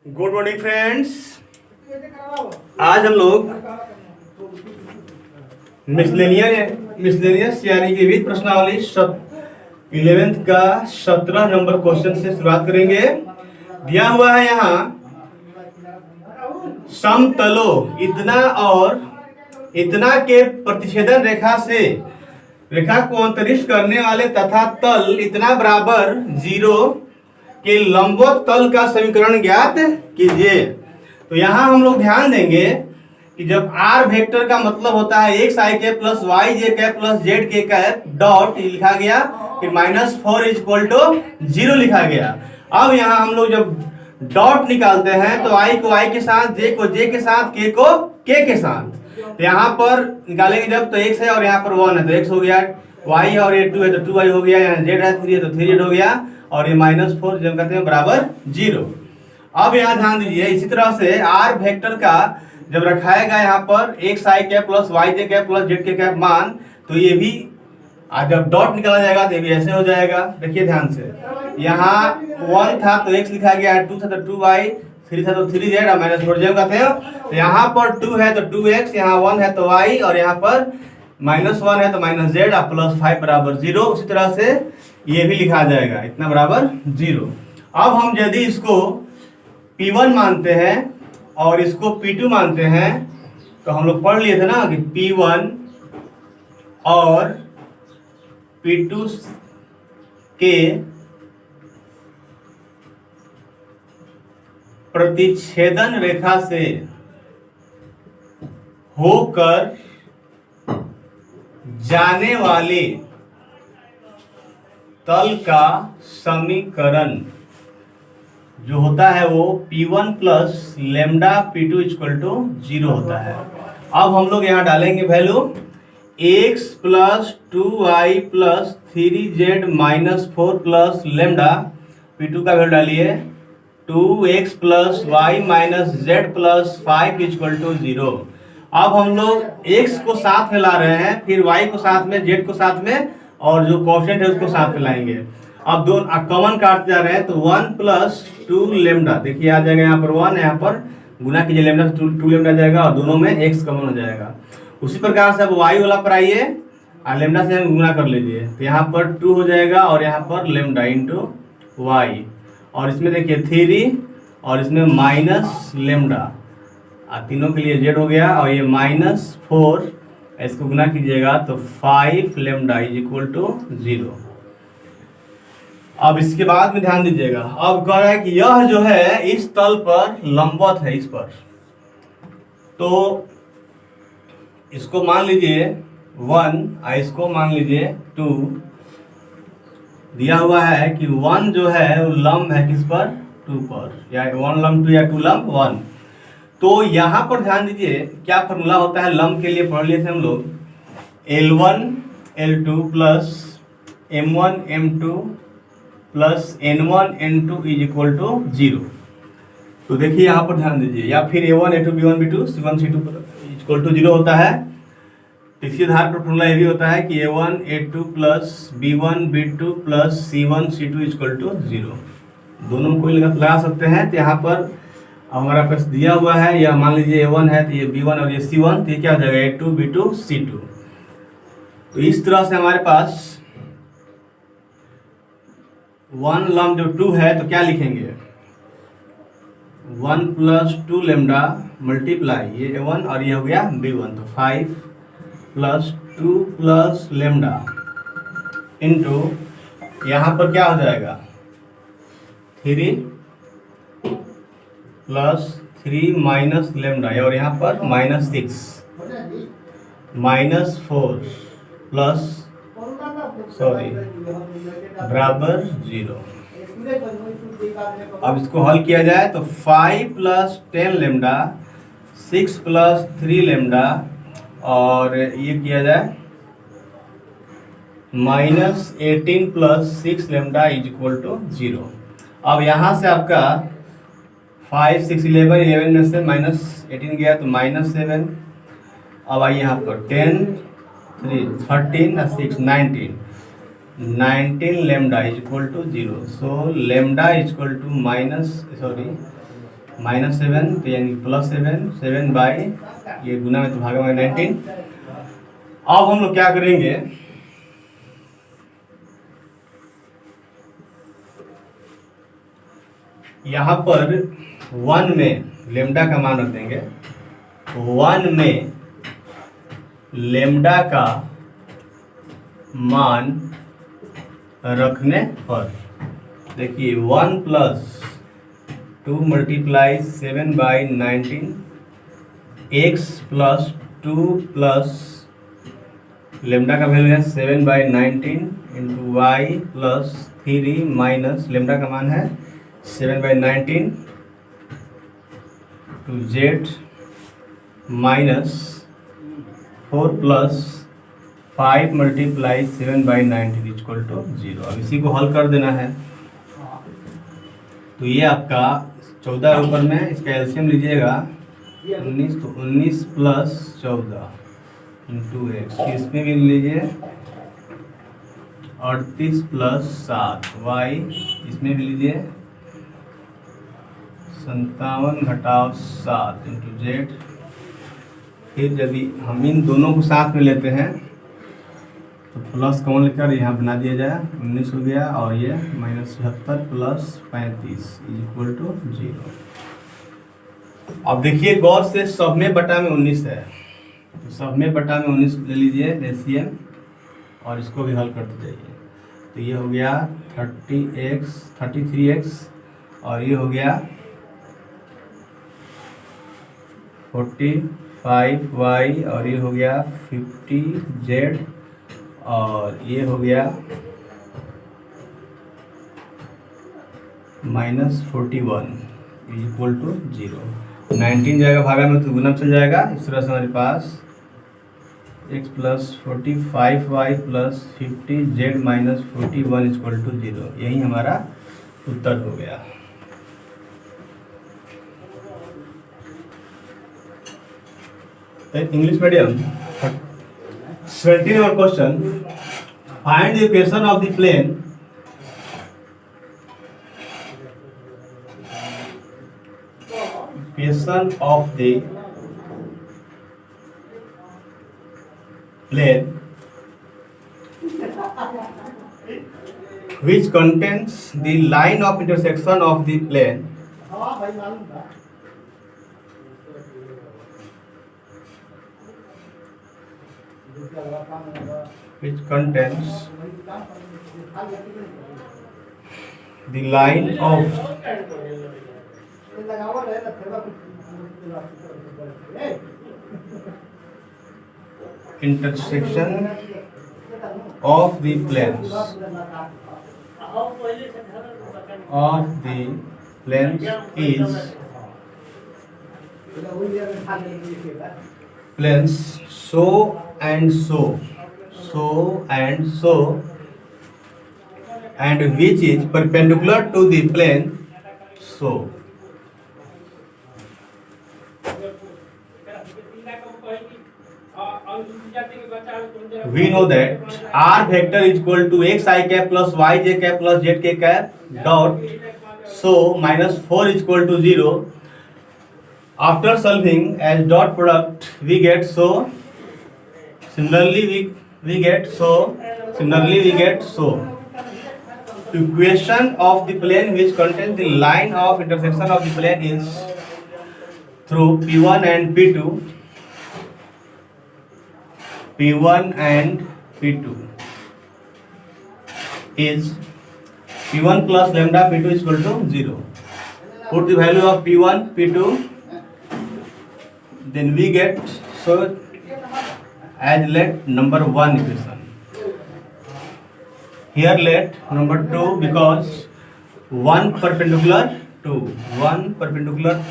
Good morning friends. आज हम लोग मिसलेनियस यानी कि विविध प्रश्नावली 11th का 17 नंबर क्वेश्चन से शुरुआत करेंगे। दिया हुआ है यहाँ समतलों इतना और इतना के प्रतिच्छेदन रेखा से रेखा को अंतरिष्ट करने वाले तथा तल इतना बराबर 0 के लंबवत तल का समीकरण ज्ञात कीजिए। तो यहाँ हम लोग ध्यान देंगे कि जब r वेक्टर का मतलब होता है एक्स आई कैप प्लस वाई जे कैप प्लस जेड के कैप डॉट लिखा गया, फिर -4 = 0 लिखा गया। अब यहाँ हम लोग जब डॉट निकालते हैं तो i को i के साथ, j को j के साथ, k को k के साथ। तो यहाँ पर निकालेंगे जब तो x है और यहाँ पर 1 है तो x हो गया, y और ये 2 है तो 2y हो गया, यहाँ z है 3 है तो 3z हो गया और ये -4 जब कहते हैं बराबर 0। अब यहाँ ध्यान दीजिए, इसी तरह से r वेक्टर का जब रखाएगा यहाँ पर एक्स आई कैप प्लस वाई जे कैप प्लस जेड के कैप मान, तो ये भी जब डॉट निकाला जाएगा तो ये भी ऐसे हो जाएगा। देखिए ध्यान से, यहाँ 1 था तो x लिखा गया है, 2 था तो 2y, 3 था तो 3z और -4 जब कहते हैं। तो यहाँ पर 2 है तो 2x, यहाँ 1 है तो y और यहाँ पर -1 है तो -z और +5 बराबर 0। उसी तरह से ये भी लिखा जाएगा इतना बराबर 0। अब हम यदि इसको P1 मानते हैं और इसको P2 मानते हैं तो हम लोग पढ़ लिए थे ना कि P1 और P2 के प्रतिच्छेदन रेखा से होकर जाने वाले तल का समीकरण जो होता है वो P1 प्लस लेमडा P2 = 0 होता है। अब हम लोग यहाँ डालेंगे value x plus 2y plus 3z -4 plus lambda P2 का वैल्यू डालिए 2x plus y minus z plus 5 = 0। अब हम लोग x को साथ में ला रहे हैं, फिर y को साथ में, z को साथ में और जो कोएफिशिएंट है उसको साथ में लाएंगे। अब दो कॉमन काटते जा रहे हैं तो 1 प्लस 2 लेमडा, देखिए आ जाएगा यहाँ पर 1, यहाँ पर गुना कीजिए लेमडा से 2 लेमडा जाएगा और दोनों में x कॉमन हो जाएगा। उसी प्रकार से अब y वाला पर आइए और लेमडा से हम गुना कर लीजिए तो यहाँ पर 2 हो जाएगा और यहाँ पर लेमडा इंटू y और इसमें देखिए 3 और इसमें माइनस लेमडा, तीनों के लिए z हो गया और ये -4, इसको गुना कीजिएगा तो 5 लेमडा = 0। अब इसके बाद में ध्यान दीजिएगा, अब कह रहा है कि यह जो है इस तल पर लंबवत है इस पर, तो इसको मान लीजिए 1 और इसको मान लीजिए 2। दिया हुआ है कि 1 जो है वो लंब है किस पर, 2 पर, या 1 लंब 2 या 2 लंब 1। तो यहाँ पर ध्यान दीजिए क्या फॉर्मूला होता है लंब के लिए, पढ़ लिए थे हम लोग L1 L2 plus M1 M2 plus N1 N2 = 0। तो देखिए यहाँ पर ध्यान दीजिए, या फिर A1 A2 B1 B2 C1 C2 = 0 होता है। इसी आधार पर फॉर्मूला ये भी होता है कि A1 A2 plus B1 B2 plus C1 C2 = 0। दोनों को लगा सकते हैं। तो यहाँ पर हमारा पास दिया हुआ है, या मान लीजिए A1 है तो ये B1 और ये C1, तो ये क्या हो जाएगा A2 B2 C2। तो इस तरह से हमारे पास 1 लंब जो 2 है तो क्या लिखेंगे 1 प्लस 2 लेमडा मल्टीप्लाई ये A1 और ये हो गया B1, तो 5 प्लस 2 प्लस लेमडा इंटू यहाँ पर क्या हो जाएगा 3 प्लस 3 माइनस लेमडा और यहाँ पर -6 -4 प्लस बराबर 0। अब इसको हल किया जाए तो 5 प्लस 10 लेमडा 6 प्लस 3 लेमडा और ये किया जाए -18 प्लस 6 लेमडा = 0। अब यहाँ से आपका 5 6 11 11 में से -18 गया तो -7। अब आइए यहाँ पर 10 3 13 और 6 19 लेमडा = 0। सो लेमडा = -7 तो यानी +7, 7 बाई ये गुना में तो भागा में 19। अब हम लोग क्या करेंगे, यहाँ पर 1 में लेमडा का मान रख देंगे। 1 में लेमडा का मान रखने पर देखिए 1 + 2 × 7 बाई 19 x + 2 प्लस लेमडा का वैल्यू है 7 बाई 19 × y + 3 माइनस लेमडा का मान है 7 by 19 to z minus 4 + 5 × 7 by 19 = 0। अब इसी को हल कर देना है। तो ये आपका 14 ऊपर में इसका एलसीएम लीजिएगा 19, तो 19 + 14 × x, इसमें भी लीजिए 38 + 7 y, इसमें भी लीजिए 57 - 7 × z। फिर जब हम इन दोनों को साथ में लेते हैं तो प्लस कॉमन लेकर यहाँ बना दिया जाए, 19 हो गया और ये -76 + 35 = 0। अब देखिए गौर से, सब में बटा में 19 है, तो सब में बटा में 19 ले लीजिए एलसीएम और इसको भी हल करते जाइए। तो ये हो गया 33x और ये हो गया 45y और ये हो गया 50z और ये हो गया -41 = 0। 19 जाएगा भागा में तो गुना चल जाएगा। इस तरह से हमारे पास x + 45y + 50z - 41 = 0। यही हमारा उत्तर हो गया। English medium 17 number question, find the equation of the plane which contains the line of intersection of the plane which contains the line of intersection of the planes is planes so and so and which is perpendicular to the plane so। We know that r vector is equal to xi cap plus yj cap plus zk cap dot so -4 is equal to 0। After solving as dot product we get so, similarly we get so, equation of the plane which contains the line of intersection of the plane is through P1 and P2 is P1 plus lambda P2 is equal to 0। Put the value of P1, P2, then we get so as let number 1 equation. Here let number 2 because 1 perpendicular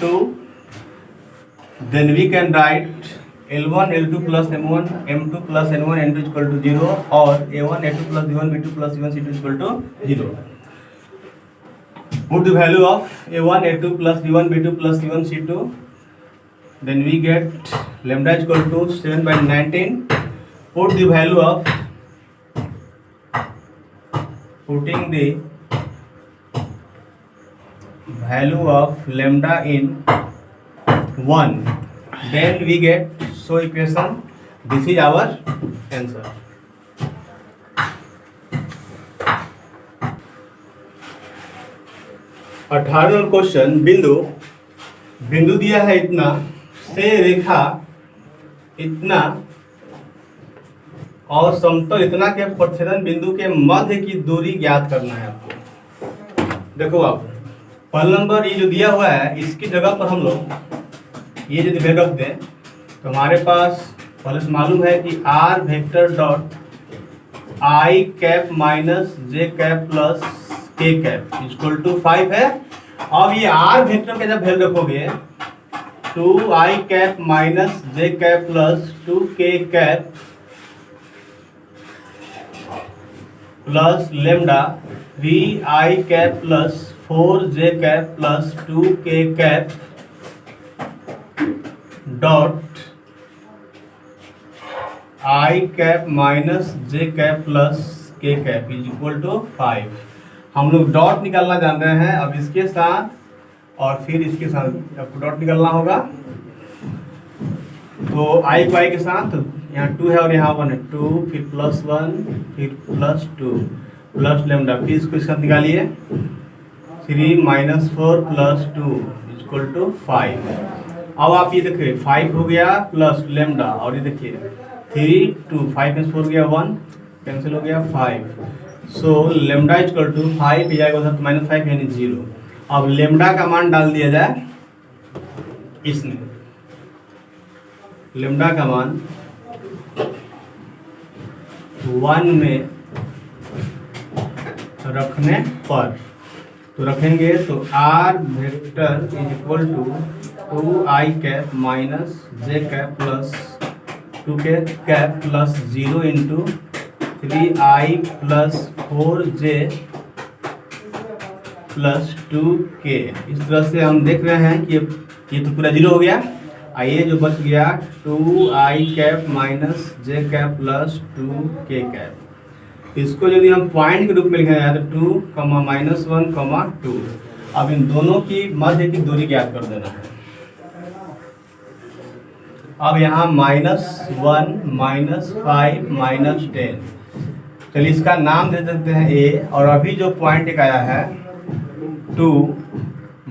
2, then we can write L1 L2 plus M1 M2 plus N1 N2 is equal to 0 or A1 A2 plus B1 B2 plus C1 C2 is equal to 0। Put the value of A1 A2 plus B1 B2 plus C1 C2, then we get lambda is equal to 7 by 19। Put the value of value of lambda in 1, then we get so equation. This is our answer. अठारहवां question, बिंदु दिया है इतना से रेखा इतना और समतल इतना के प्रतिच्छेदन बिंदु के मध्य की दूरी ज्ञात करना है आपको। देखो आप पहला नंबर ये जो दिया हुआ है इसकी जगह पर हम लोग ये यदि वैल्यू रख दें तो हमारे पास पहले से मालूम है कि r vector dot i cap minus j cap plus k cap equal to 5 है। अब ये आर वेक्टर का जब वैल्यू रखोगे 2i cap minus j cap plus 2k cap plus lambda 3i cap plus 4j cap plus 2k cap dot i cap minus j cap plus k cap is equal to 5। हम लोग dot निकालना जान रहे हैं। अब इसके साथ और फिर इसके साथ आपको डॉट निकालना होगा। तो i को i के साथ यहाँ 2 है और यहाँ 1 है, 2 फिर प्लस 1 फिर प्लस 2 प्लस लेमडा, फिर इसको इसके साथ निकालिए 3 माइनस 4 प्लस 2 इक्वल टू 5। अब आप ये देखिए 5 हो गया प्लस लेमडा और ये देखिए 3 2 5 में 4 गया 1 कैंसिल हो गया 5। सो लेमडा इक्वल टू 5 जाएगा तो माइनस 5 यानी 0। अब लेमडा का मान डाल दिया जाए इसमें, लेमडा का मान 1 में रखने पर तो रखेंगे तो r vector is equal to 2i cap minus j cap plus 2k cap plus 0 into 3i plus 4j plus 2k। इस तरह से हम देख रहे हैं कि ये तो पूरा 0 हो गया। आइए जो बच गया 2i cap minus j cap plus 2k cap, इसको यदि हम पॉइंट के रूप में लिखा जाए तो 2 माइनस 1 2। अब इन दोनों की मध्य की दूरी ज्ञात कर देना है। अब यहाँ -1 -5 -10, चलिए इसका नाम दे देते हैं a। और अभी जो पॉइंट एक आया है 2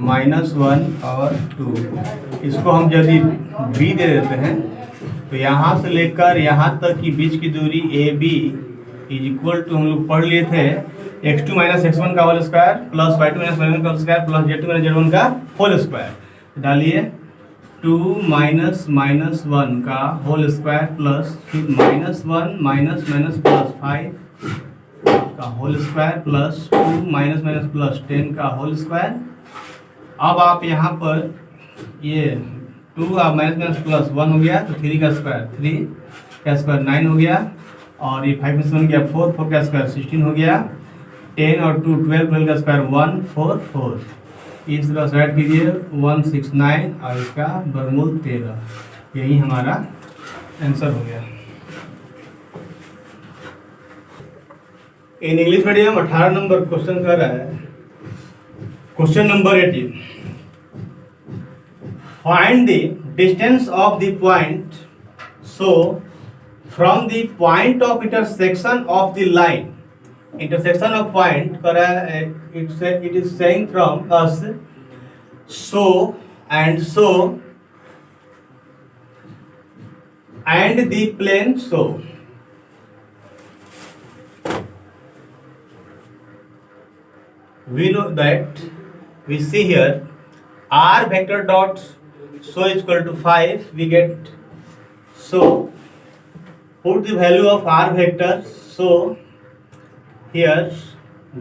-1 और 2, इसको हम यदि b दे देते हैं तो यहाँ से लेकर यहाँ तक की बीच की दूरी AB इज इक्वल टू हम लोग पढ़ लिए थे x2 माइनस x1 का whole square plus y2 minus y1 का whole square plus z2 minus z1 का होल स्क्वायर। डालिए 2 माइनस माइनस 1 का होल स्क्वायर प्लस फिर -1 माइनस माइनस प्लस 5 का whole square plus 2 minus minus plus 10 का whole square. अब आप यहाँ पर ये 2 माइनस माइनस प्लस 1 हो गया तो 3 का स्क्वायर 3 का स्क्वायर 9 हो गया और ये 5 में से 1 गया 4 4 का स्क्वायर 16 हो गया। 10 और 2 12 12 का स्क्वायर 144। इस तरह से ऐड कीजिए 169 और इसका वर्गमूल 13। यही हमारा आंसर हो गया। In English medium 18 number question कर रहा है। Question number 18, find the distance of the point so from the point of intersection of the line, intersection of point it is saying from us so and so and the plane so। we know that we see here r vector dot so is equal to 5, we get so put the value of r vector so here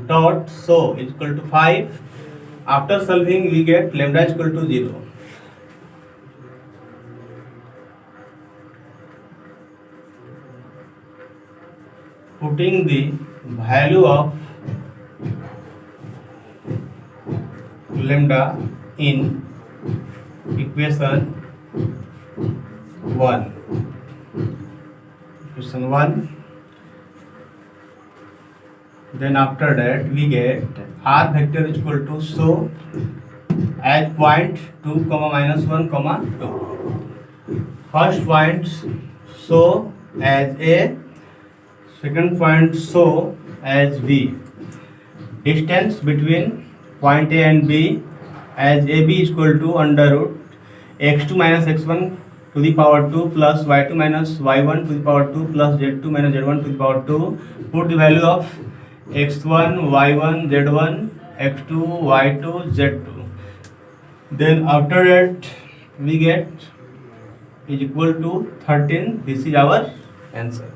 dot so is equal to 5। after solving we get lambda is equal to 0। putting the value of lambda in equation 1, then after that we get r vector is equal to so as point 2 comma minus 1 comma 2. First point show as A, second point show as B. Distance between point A and B as AB is equal to under root x2 minus x1 to the power 2 plus y2 minus y1 to the power 2 plus z2 minus z1 to the power 2. Put the value of x1, y1, z1, x2, y2, z2. Then after that we get is equal to 13. This is our answer.